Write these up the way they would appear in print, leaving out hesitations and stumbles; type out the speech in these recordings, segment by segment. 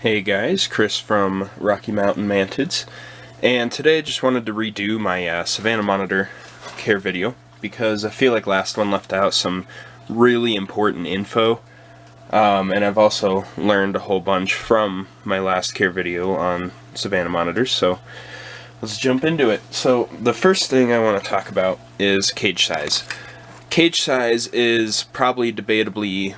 Hey guys, Chris from Rocky Mountain Mantids, and today I just wanted to redo my Savannah monitor care video because I feel like last one left out some really important info, and I've also learned a whole bunch from my last care video on Savannah monitors, so let's jump into it. So the first thing I want to talk about is cage size. Cage size is probably debatably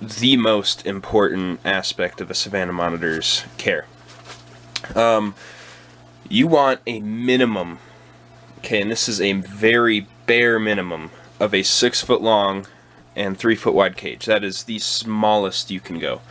the most important aspect of a Savannah monitor's care. You want a minimum, okay, and this is a very bare minimum, of a 6 foot long and 3 foot wide cage. That is the smallest you can go.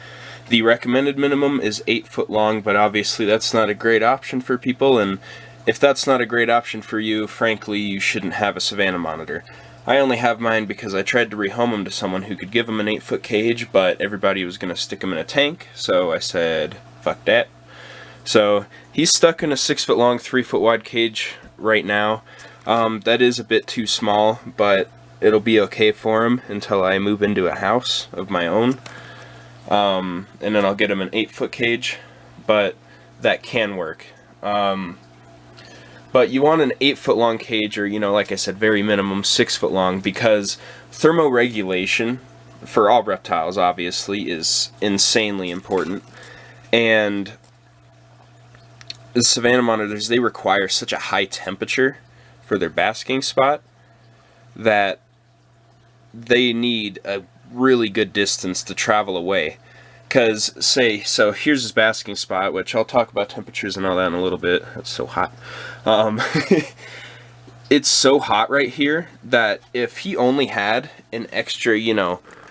The recommended minimum is 8 foot long, but obviously that's not a great option for people, and if that's not a great option for you, frankly, you shouldn't have a Savannah monitor. I only have mine because I tried to rehome them to someone who could give them an 8 foot cage, but everybody was going to stick them in a tank, so I said, fuck that. So he's stuck in a 6 foot long, 3 foot wide cage right now. That is a bit too small, but it'll be okay for him until I move into a house of my own. And then I'll get him an 8 foot cage, but that can work. But you want an 8 foot long cage, or, you know, like I said, very minimum 6 foot long, because thermoregulation for all reptiles, obviously, is insanely important. And the Savannah monitors, they require such a high temperature for their basking spot that they need a really good distance to travel away. Because, so here's his basking spot, which I'll talk about temperatures and all that in a little bit. It's so hot. It's so hot right here that if he only had an extra,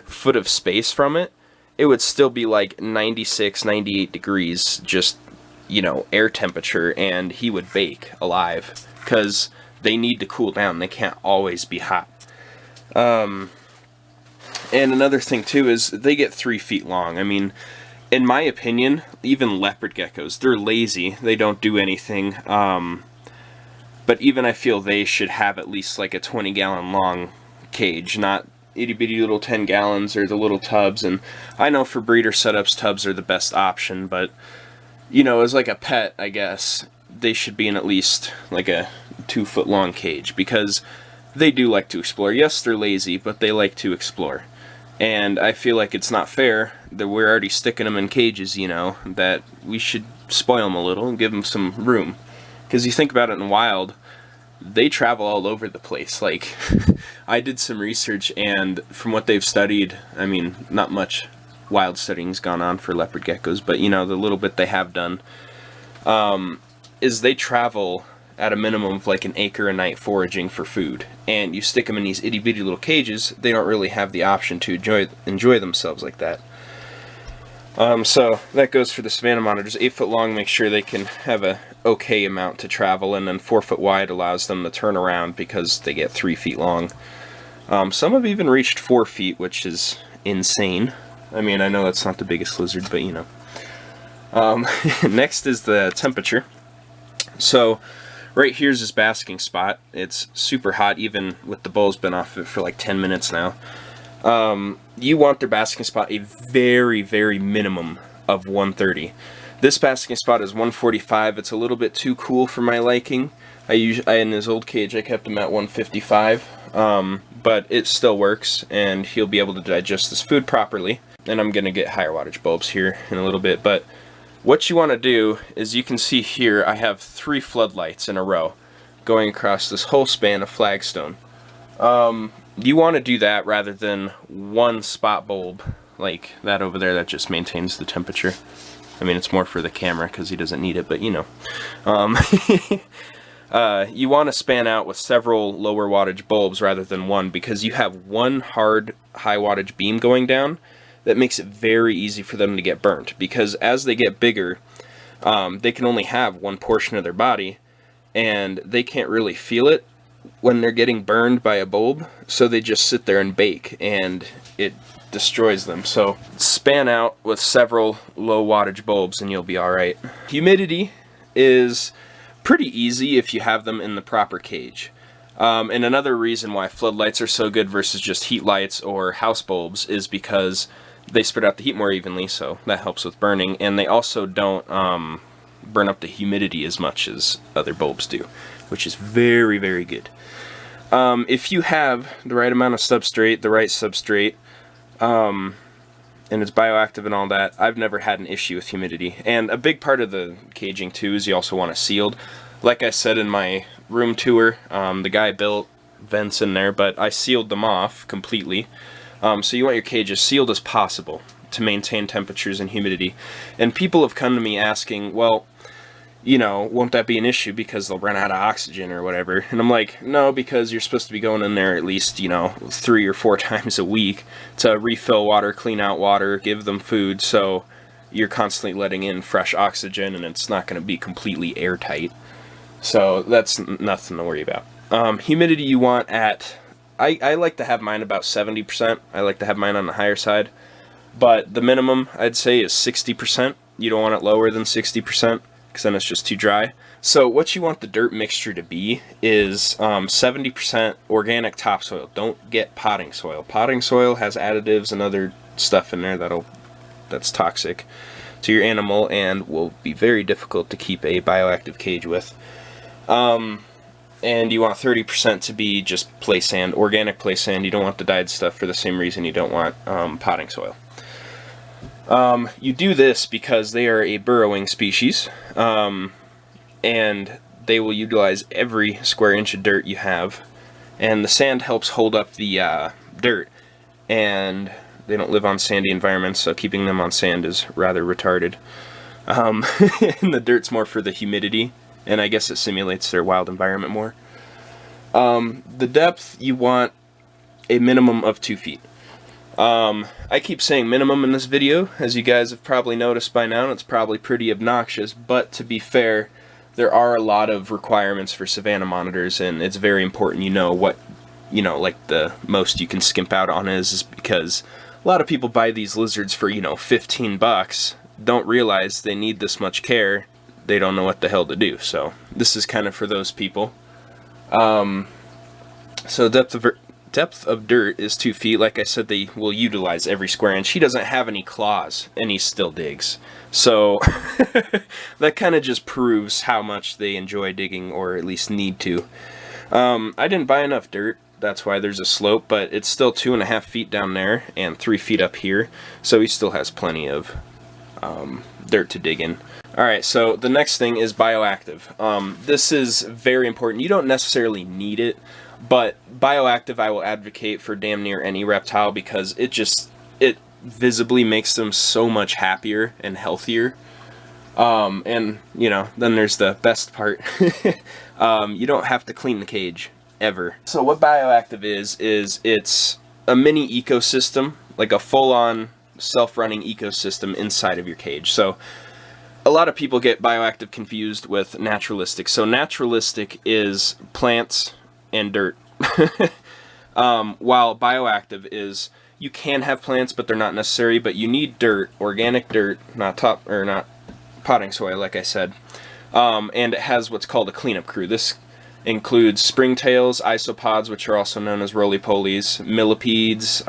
foot of space from it, it would still be like 96, 98 degrees, just, air temperature, and he would bake alive. Because they need to cool down. They can't always be hot. And another thing too is they get 3 feet long. I mean, in my opinion, even leopard geckos, they're lazy. They don't do anything. But even I feel they should have at least like a 20-gallon long cage, not itty-bitty little 10 gallons or the little tubs. And I know for breeder setups, tubs are the best option, but, as like a pet, I guess, they should be in at least like a 2 foot long cage, because they do like to explore. Yes, they're lazy, but they like to explore. And I feel like it's not fair that we're already sticking them in cages, that we should spoil them a little and give them some room. Because you think about it in wild, they travel all over the place. Like, I did some research, and from what they've studied, I mean, not much wild studying's gone on for leopard geckos, but, the little bit they have done, is they travel at a minimum of like an acre a night foraging for food. And you stick them in these itty bitty little cages, they don't really have the option to enjoy themselves like that. So that goes for the Savannah monitors. 8 foot long, make sure they can have a okay amount to travel, and then 4 foot wide allows them to turn around because they get 3 feet long. Some have even reached 4 feet, which is insane. I mean, I know that's not the biggest lizard, but next is the temperature. So right here's his basking spot. It's super hot, even with the bowl's been off it for like 10 minutes now. You want their basking spot a very, very minimum of 130. This basking spot is 145. It's a little bit too cool for my liking. In his old cage, I kept him at 155, but it still works, and he'll be able to digest his food properly. And I'm going to get higher wattage bulbs here in a little bit, but what you want to do is, you can see here I have 3 floodlights in a row going across this whole span of flagstone. You want to do that rather than one spot bulb like that over there that just maintains the temperature. I mean, it's more for the camera because he doesn't need it, but you want to span out with several lower wattage bulbs rather than one, because you have one hard high wattage beam going down that makes it very easy for them to get burnt, because as they get bigger, they can only have one portion of their body, and they can't really feel it when they're getting burned by a bulb, so they just sit there and bake, and it destroys them. So span out with several low wattage bulbs and you'll be alright. Humidity is pretty easy if you have them in the proper cage. And another reason why floodlights are so good versus just heat lights or house bulbs is because they spread out the heat more evenly, so that helps with burning, and they also don't burn up the humidity as much as other bulbs do, which is very, very good. If you have the right amount of substrate, and it's bioactive and all that, I've never had an issue with humidity. And a big part of the caging too is you also want it sealed. Like I said in my room tour, the guy built vents in there, but I sealed them off completely. So you want your cage as sealed as possible to maintain temperatures and humidity. And people have come to me asking, well, you know, won't that be an issue because they'll run out of oxygen or whatever? And I'm like, no, because you're supposed to be going in there at least, you know, 3 or 4 times a week to refill water, clean out water, give them food, so you're constantly letting in fresh oxygen and it's not going to be completely airtight. So that's nothing to worry about. Humidity you want at, I like to have mine about 70%. I like to have mine on the higher side. But the minimum, I'd say, is 60%. You don't want it lower than 60%. Because then it's just too dry. So what you want the dirt mixture to be is 70% organic topsoil. Don't get potting soil. Potting soil has additives and other stuff in there that's toxic to your animal and will be very difficult to keep a bioactive cage with. And you want 30% to be just play sand, organic play sand. You don't want the dyed stuff for the same reason you don't want potting soil. You do this because they are a burrowing species, and they will utilize every square inch of dirt you have, and the sand helps hold up the dirt, and they don't live on sandy environments, so keeping them on sand is rather retarded. And the dirt's more for the humidity, and I guess it simulates their wild environment more. The depth, you want a minimum of 2 feet. I keep saying minimum in this video, as you guys have probably noticed by now, and it's probably pretty obnoxious, but to be fair, there are a lot of requirements for Savannah monitors, and it's very important you know what, you know, like the most you can skimp out on is because a lot of people buy these lizards for, you know, 15 bucks, don't realize they need this much care, they don't know what the hell to do, so this is kind of for those people. So depth of dirt is 2 feet. Like I said, they will utilize every square inch. He doesn't have any claws, and he still digs. So that kind of just proves how much they enjoy digging, or at least need to. I didn't buy enough dirt. That's why there's a slope, but it's still 2.5 feet down there and 3 feet up here. So he still has plenty of dirt to dig in. Alright, so the next thing is bioactive. This is very important. You don't necessarily need it, but bioactive I will advocate for damn near any reptile because it visibly makes them so much happier and healthier. And, you know, then there's the best part. You don't have to clean the cage, ever. So what bioactive is it's a mini ecosystem, like a full-on self-running ecosystem inside of your cage. So a lot of people get bioactive confused with naturalistic. So naturalistic is plants and dirt. While bioactive is you can have plants, but they're not necessary, but you need dirt, organic dirt, not potting soil, like I said. And it has what's called a cleanup crew. This includes springtails, isopods, which are also known as roly-polies, millipedes,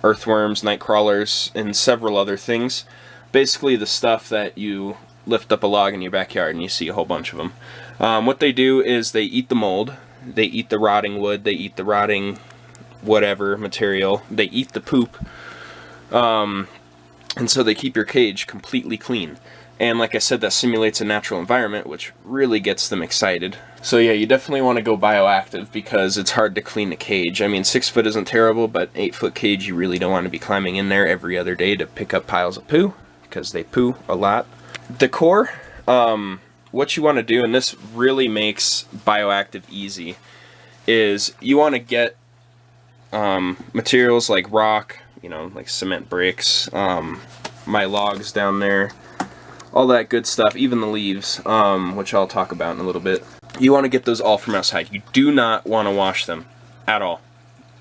earthworms, night crawlers, and several other things. Basically the stuff that you lift up a log in your backyard and you see a whole bunch of them. What they do is they eat the mold, they eat the rotting wood, they eat the rotting whatever material, they eat the poop, and so they keep your cage completely clean. And like I said, that simulates a natural environment, which really gets them excited. So yeah, you definitely want to go bioactive because it's hard to clean a cage. I mean, 6 foot isn't terrible, but 8-foot cage, you really don't want to be climbing in there every other day to pick up piles of poo, because they poo a lot. Decor, what you want to do, and this really makes bioactive easy, is you want to get materials like rock, you know, like cement bricks, my logs down there, all that good stuff, even the leaves, which I'll talk about in a little bit. You want to get those all from outside. You do not want to wash them at all.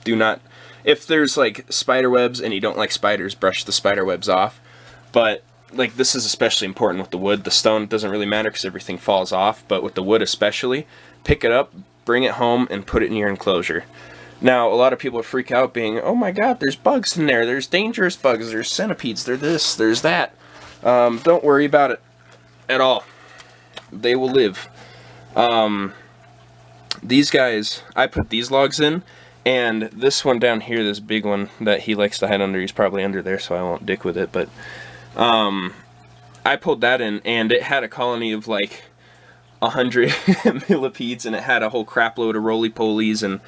Do not. If there's like spider webs and you don't like spiders, brush the spider webs off. But like this is especially important with the wood. The stone doesn't really matter because everything falls off, but with the wood especially, pick it up, bring it home, and put it in your enclosure. Now, a lot of people freak out being, oh my god, there's bugs in there, there's dangerous bugs, there's centipedes, there's this, there's that. Don't worry about it at all. They will live. These guys, I put these logs in, and this one down here, this big one that he likes to hide under, he's probably under there, so I won't dick with it, but I pulled that in, and it had a colony of like 100 millipedes, and it had a whole crap load of roly-polies, and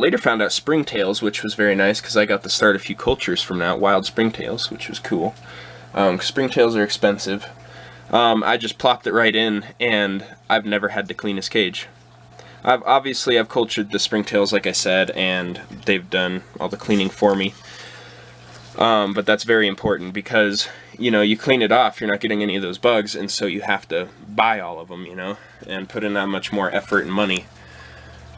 later found out springtails, which was very nice, because I got to start a few cultures from that, wild springtails, which was cool. Springtails are expensive. I just plopped it right in, and I've never had to clean his cage. I've cultured the springtails, like I said, and they've done all the cleaning for me. But that's very important because, you know, you clean it off, you're not getting any of those bugs, and so you have to buy all of them, you know, and put in that much more effort and money.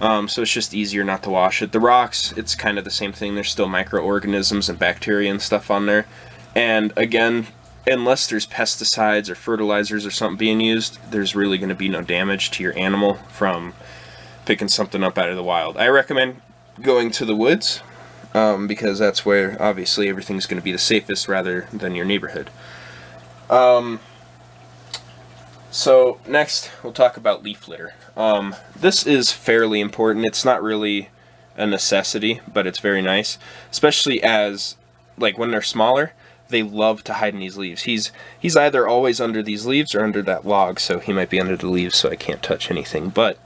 So it's just easier not to wash it. The rocks, it's kind of the same thing. There's still microorganisms and bacteria and stuff on there. And again, unless there's pesticides or fertilizers or something being used, there's really going to be no damage to your animal from picking something up out of the wild. I recommend going to the woods because that's where obviously everything's going to be the safest rather than your neighborhood. So next we'll talk about leaf litter. This is fairly important. It's not really a necessity, but it's very nice, especially as like when they're smaller. They love to hide in these leaves. He's either always under these leaves or under that log, so he might be under the leaves, so I can't touch anything. But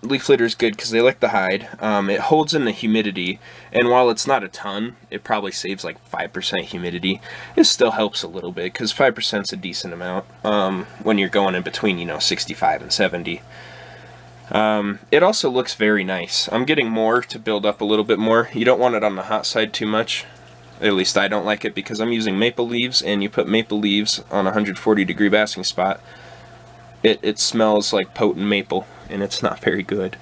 leaf litter is good because they like to hide. It holds in the humidity, and while it's not a ton, it probably saves like 5% humidity. It still helps a little bit because 5% is a decent amount when you're going in between, you know, 65 and 70. It also looks very nice. I'm getting more to build up a little bit more. You don't want it on the hot side too much. At least I don't like it because I'm using maple leaves, and you put maple leaves on a 140-degree basking spot, it smells like potent maple, and it's not very good.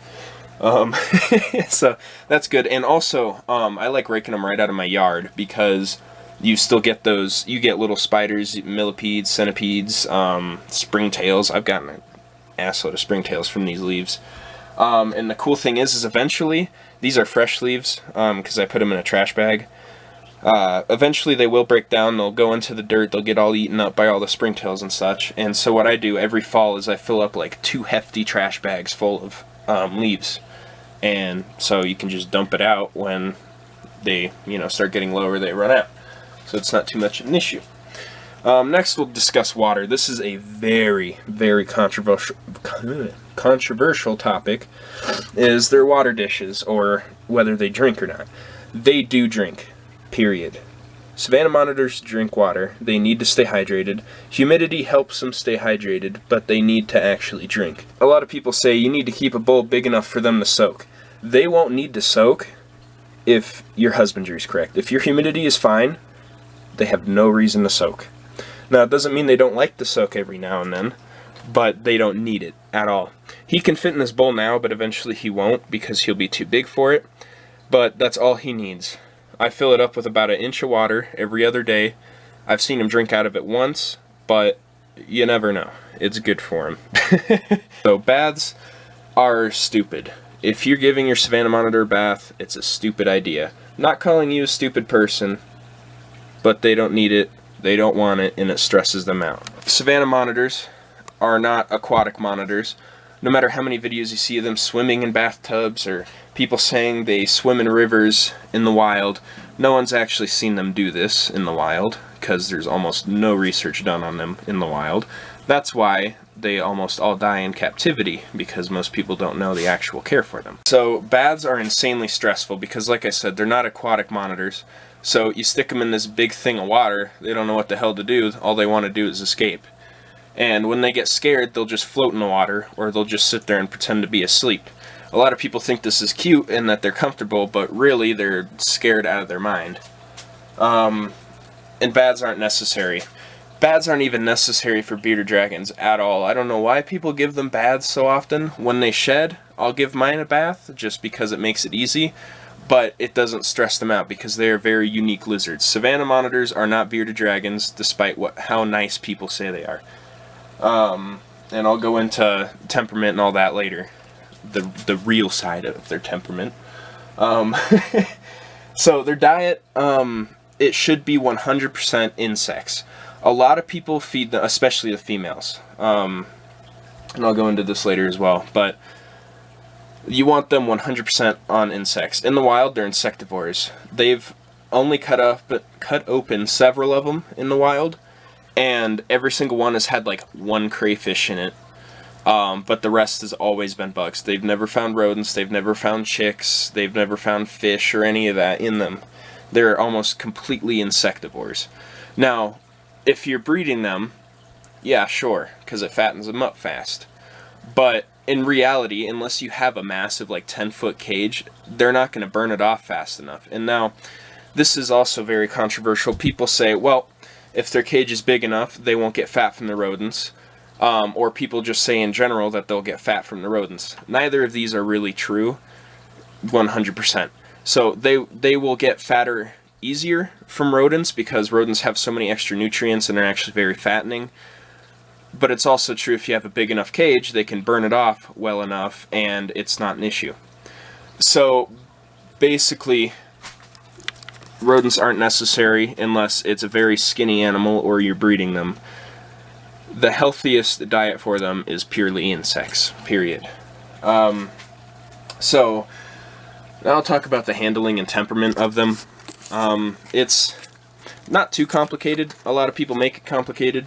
So that's good. And also, I like raking them right out of my yard because you still get those, you get little spiders, millipedes, centipedes, springtails. I've gotten an assload of springtails from these leaves. And the cool thing is eventually, these are fresh leaves because I put them in a trash bag. Eventually they will break down, they'll go into the dirt, they'll get all eaten up by all the springtails and such. And so what I do every fall is I fill up like 2 hefty trash bags full of leaves. And so you can just dump it out when they, you know, start getting lower, they run out. So it's not too much of an issue. Next we'll discuss water. This is a very, very controversial topic, is their water dishes, or whether they drink or not. They do drink, period. Savannah monitors drink water. They need to stay hydrated. Humidity helps them stay hydrated, but they need to actually drink. A lot of people say you need to keep a bowl big enough for them to soak. They won't need to soak if your husbandry is correct. If your humidity is fine, they have no reason to soak. Now, it doesn't mean they don't like to soak every now and then, but they don't need it at all. He can fit in this bowl now, but eventually he won't because he'll be too big for it. But that's all he needs. I fill it up with about 1 inch of water every other day. I've seen him drink out of it once, but you never know. It's good for him. So baths are stupid. If you're giving your Savannah monitor a bath, it's a stupid idea. I'm not calling you a stupid person, but they don't need it. They don't want it, and it stresses them out. Savannah monitors are not aquatic monitors. No matter how many videos you see of them swimming in bathtubs or people saying they swim in rivers in the wild, no one's actually seen them do this in the wild because there's almost no research done on them in the wild. That's why they almost all die in captivity, because most people don't know the actual care for them. So baths are insanely stressful because, like I said, they're not aquatic monitors. So you stick them in this big thing of water, they don't know what the hell to do, all they want to do is escape. And when they get scared, they'll just float in the water, or they'll just sit there and pretend to be asleep. A lot of people think this is cute and that they're comfortable, but really they're scared out of their mind. And baths aren't necessary. Baths aren't even necessary for bearded dragons at all. I don't know why people give them baths so often. When they shed, I'll give mine a bath just because it makes it easy. But it doesn't stress them out because they are very unique lizards. Savannah monitors are not bearded dragons, despite how nice people say they are. And I'll go into temperament and all that later. the real side of their temperament. So their diet, it should be 100% insects. A lot of people feed them, especially the females. And I'll go into this later as well, but you want them 100% on insects. In the wild, they're insectivores. They've only cut open several of them in the wild, and every single one has had like one crayfish in it. But the rest has always been bugs. They've never found rodents, they've never found chicks, they've never found fish or any of that in them. They're almost completely insectivores. Now, if you're breeding them, yeah, sure, because it fattens them up fast. But in reality, unless you have a massive like 10-foot cage, they're not going to burn it off fast enough. And now, this is also very controversial. People say, well, if their cage is big enough, they won't get fat from the rodents. Or people just say in general that they'll get fat from the rodents. Neither of these are really true 100%. So they will get fatter easier from rodents because rodents have so many extra nutrients and they're actually very fattening. But it's also true if you have a big enough cage, they can burn it off well enough and it's not an issue. So basically, rodents aren't necessary unless it's a very skinny animal or you're breeding them. The healthiest diet for them is purely insects, period. So, now I'll talk about the handling and temperament of them. It's not too complicated. A lot of people make it complicated,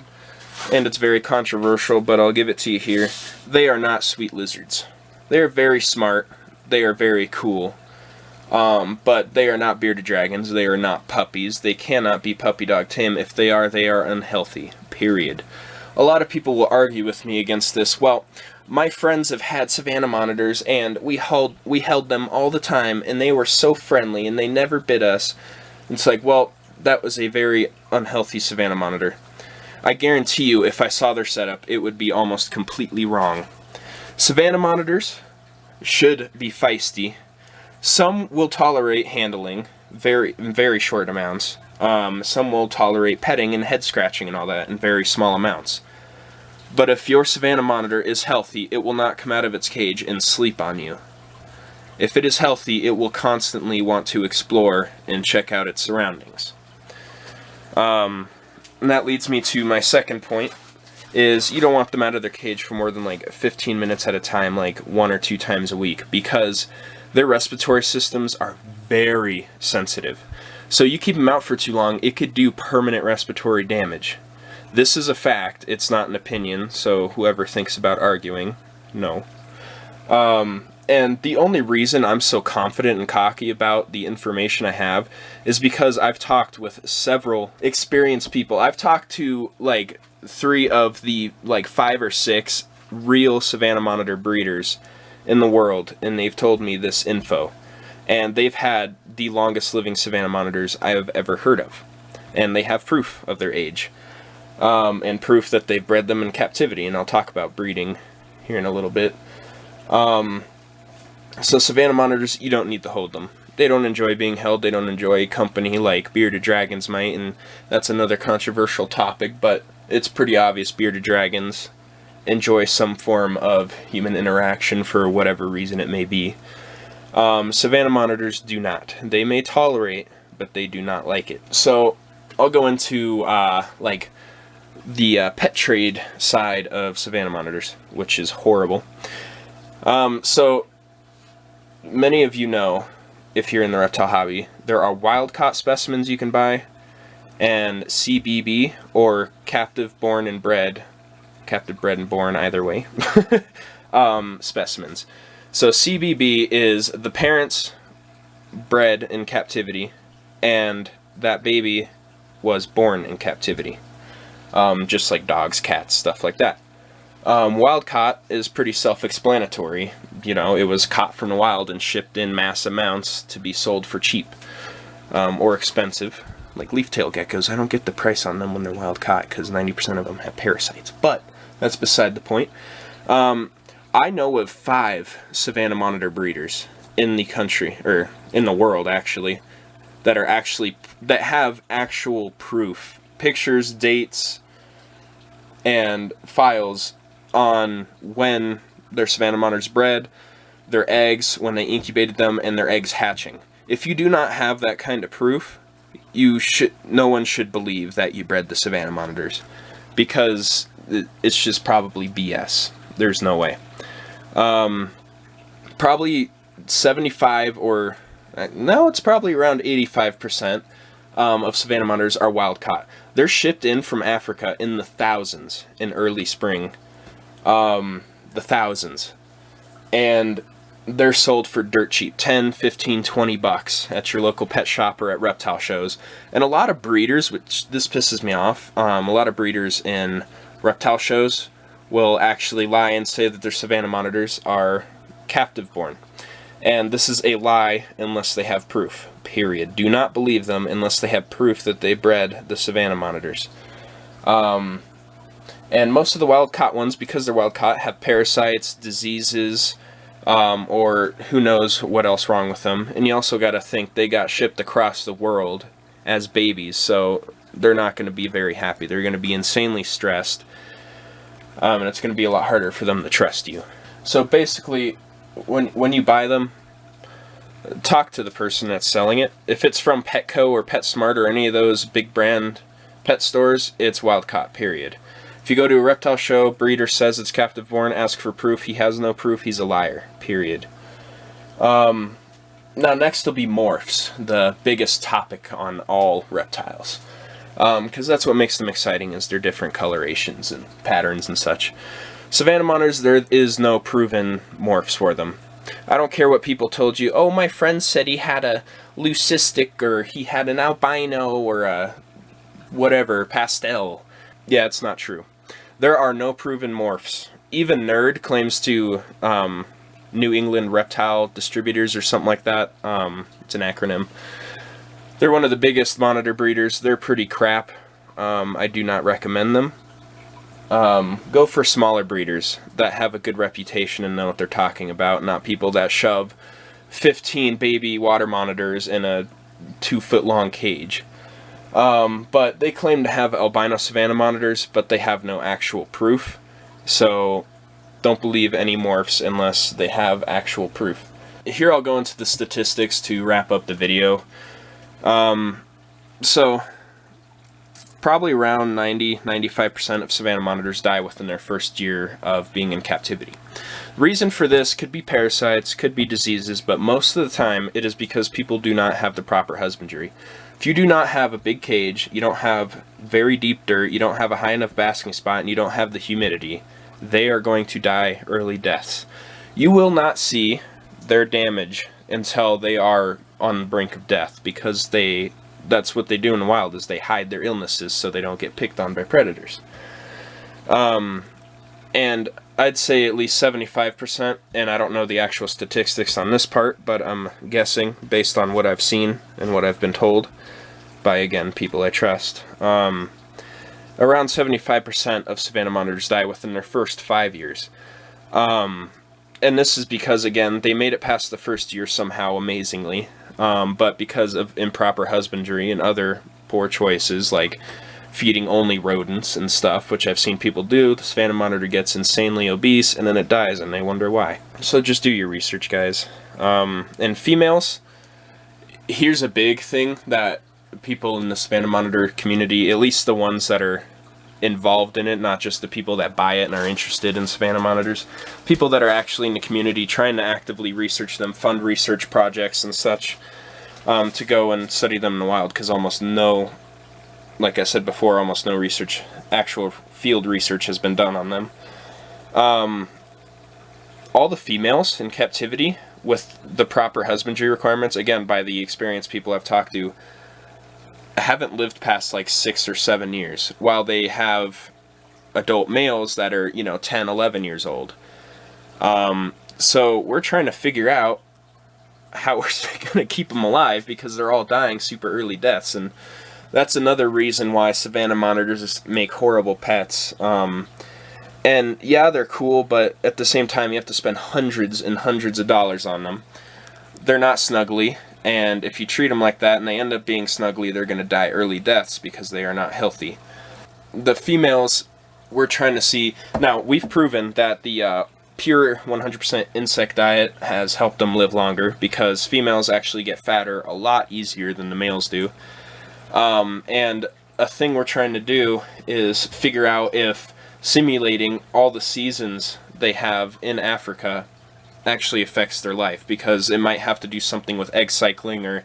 and it's very controversial, but I'll give it to you here. They are not sweet lizards. They are very smart. They are very cool. But they are not bearded dragons. They are not puppies. They cannot be puppy dog tame. If they are unhealthy, period. A lot of people will argue with me against this. Well, my friends have had Savannah monitors, and we held them all the time, and they were so friendly, and they never bit us. It's like, well, that was a very unhealthy Savannah monitor. I guarantee you, if I saw their setup, it would be almost completely wrong. Savannah monitors should be feisty. Some will tolerate handling, very short amounts. Some will tolerate petting and head scratching and all that in very small amounts. But if your Savannah monitor is healthy, it will not come out of its cage and sleep on you. If it is healthy, it will constantly want to explore and check out its surroundings. And that leads me to my second point, is you don't want them out of their cage for more than like 15 minutes at a time, like 1 or 2 times a week, because their respiratory systems are very sensitive. So you keep them out for too long, it could do permanent respiratory damage. This is a fact, it's not an opinion, so whoever thinks about arguing, no. And the only reason I'm so confident and cocky about the information I have is because I've talked with several experienced people. I've talked to like 3 of the like 5 or 6 real Savannah monitor breeders in the world, and they've told me this info. And they've had the longest living Savannah monitors I have ever heard of. And they have proof of their age. And proof that they've bred them in captivity, and I'll talk about breeding here in a little bit. So Savannah monitors, you don't need to hold them. They don't enjoy being held, they don't enjoy company like bearded dragons might, and that's another controversial topic, but it's pretty obvious bearded dragons enjoy some form of human interaction for whatever reason it may be. Savannah monitors do not. They may tolerate, but they do not like it. So I'll go into like the pet trade side of Savannah monitors, which is horrible. So many of you know, if you're in the reptile hobby, there are wild-caught specimens you can buy, and CBB, or captive bred and born, either way, specimens. So CBB is the parents bred in captivity, and that baby was born in captivity. Just like dogs, cats, stuff like that. Wild caught is pretty self-explanatory. You know, it was caught from the wild and shipped in mass amounts to be sold for cheap, or expensive. Like leaf-tail geckos, I don't get the price on them when they're wild caught because 90% of them have parasites. But that's beside the point. I know of 5 Savannah monitor breeders in the country, or in the world actually, that have actual proof, pictures, dates, and files on when their Savannah monitors bred, their eggs when they incubated them, and their eggs hatching. If you do not have that kind of proof, no one should believe that you bred the Savannah monitors, because it's just probably BS. There's no way. Probably 75 or no, it's probably around 85% of Savannah monitors are wild caught. They're shipped in from Africa in the thousands in early spring, the thousands, and they're sold for dirt cheap, 10, 15, 20 bucks at your local pet shop or at reptile shows. And a lot of breeders, which this pisses me off, a lot of breeders in reptile shows will actually lie and say that their Savannah monitors are captive born. And this is a lie unless they have proof, period. Do not believe them unless they have proof that they bred the Savannah monitors. And most of the wild-caught ones, because they're wild-caught, have parasites, diseases, or who knows what else wrong with them. And you also got to think they got shipped across the world as babies, so they're not going to be very happy. They're going to be insanely stressed, and it's going to be a lot harder for them to trust you. So basically, when you buy them, talk to the person that's selling it. If it's from Petco or PetSmart or any of those big brand pet stores, it's wild caught, period. If you go to a reptile show, breeder says it's captive born, ask for proof. He has no proof, he's a liar, period. Now next will be morphs, the biggest topic on all reptiles. Because that's what makes them exciting, is their different colorations and patterns and such. Savannah monitors, there is no proven morphs for them. I don't care what people told you. Oh, my friend said he had a leucistic, or he had an albino, or a whatever, pastel. Yeah, it's not true. There are no proven morphs. Even Nerd claims to New England Reptile Distributors or something like that. It's an acronym. They're one of the biggest monitor breeders. They're pretty crap. I do not recommend them. Go for smaller breeders that have a good reputation and know what they're talking about, not people that shove 15 baby water monitors in a 2-foot long cage. But they claim to have albino Savannah monitors, but they have no actual proof. So don't believe any morphs unless they have actual proof. Here I'll go into the statistics to wrap up the video. So probably around 90-95% of Savannah monitors die within their first year of being in captivity. The reason for this could be parasites, could be diseases, but most of the time it is because people do not have the proper husbandry. If you do not have a big cage, you don't have very deep dirt, you don't have a high enough basking spot, and you don't have the humidity, they are going to die early deaths. You will not see their damage until they are on the brink of death, because that's what they do in the wild, is they hide their illnesses so they don't get picked on by predators. And I'd say at least 75%, and I don't know the actual statistics on this part, but I'm guessing based on what I've seen and what I've been told by, again, people I trust. Around 75% of Savannah monitors die within their first 5 years. And this is because, again, they made it past the first year somehow amazingly, but because of improper husbandry and other poor choices, like feeding only rodents and stuff, which I've seen people do, the Savannah monitor gets insanely obese, and then it dies, and they wonder why. So just do your research, guys. And females, here's a big thing that people in the Savannah monitor community, at least the ones that are involved in it, not just the people that buy it and are interested in Savannah monitors, people that are actually in the community trying to actively research them, fund research projects and such, to go and study them in the wild, because almost no, like I said before, almost no research, actual field research has been done on them. All the females in captivity with the proper husbandry requirements, again, by the experienced people I've talked to, haven't lived past like 6 or 7 years, while they have adult males that are, 10, 11 years old. So we're trying to figure out how we're going to keep them alive, because they're all dying super early deaths, and that's another reason why Savannah monitors make horrible pets. And yeah, they're cool, but at the same time you have to spend hundreds and hundreds of dollars on them. They're not snuggly, and if you treat them like that and they end up being snuggly, they're going to die early deaths because they are not healthy. The females, we're trying to see... Now, we've proven that the pure 100% insect diet has helped them live longer, because females actually get fatter a lot easier than the males do. And a thing we're trying to do is figure out if simulating all the seasons they have in Africa actually affects their life, because it might have to do something with egg cycling or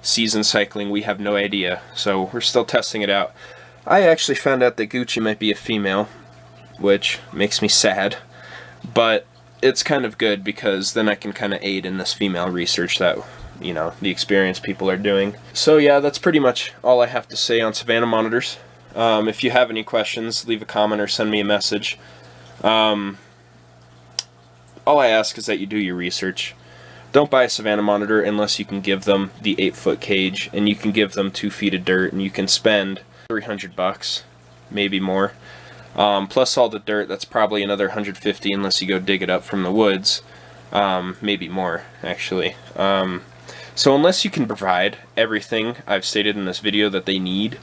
season cycling. We have no idea, so we're still testing it out. I actually found out that Gucci might be a female, which makes me sad, but it's kind of good, because then I can kind of aid in this female research that, you know, the experienced people are doing. So yeah, that's pretty much all I have to say on Savannah monitors. If you have any questions, leave a comment or send me a message. All I ask is that you do your research. Don't buy a Savannah monitor unless you can give them the 8-foot cage, and you can give them 2 feet of dirt, and you can spend $300, maybe more. Plus all the dirt, that's probably another $150 unless you go dig it up from the woods. Maybe more, actually. So unless you can provide everything I've stated in this video that they need,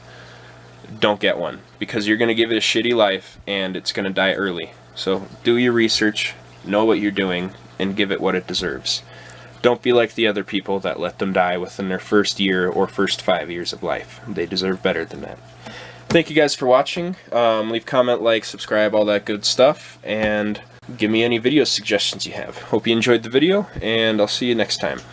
don't get one, because you're going to give it a shitty life and it's going to die early. So do your research, know what you're doing, and give it what it deserves. Don't be like the other people that let them die within their first year or first 5 years of life. They deserve better than that. Thank you guys for watching. Leave comment, like, subscribe, all that good stuff, and give me any video suggestions you have. Hope you enjoyed the video, and I'll see you next time.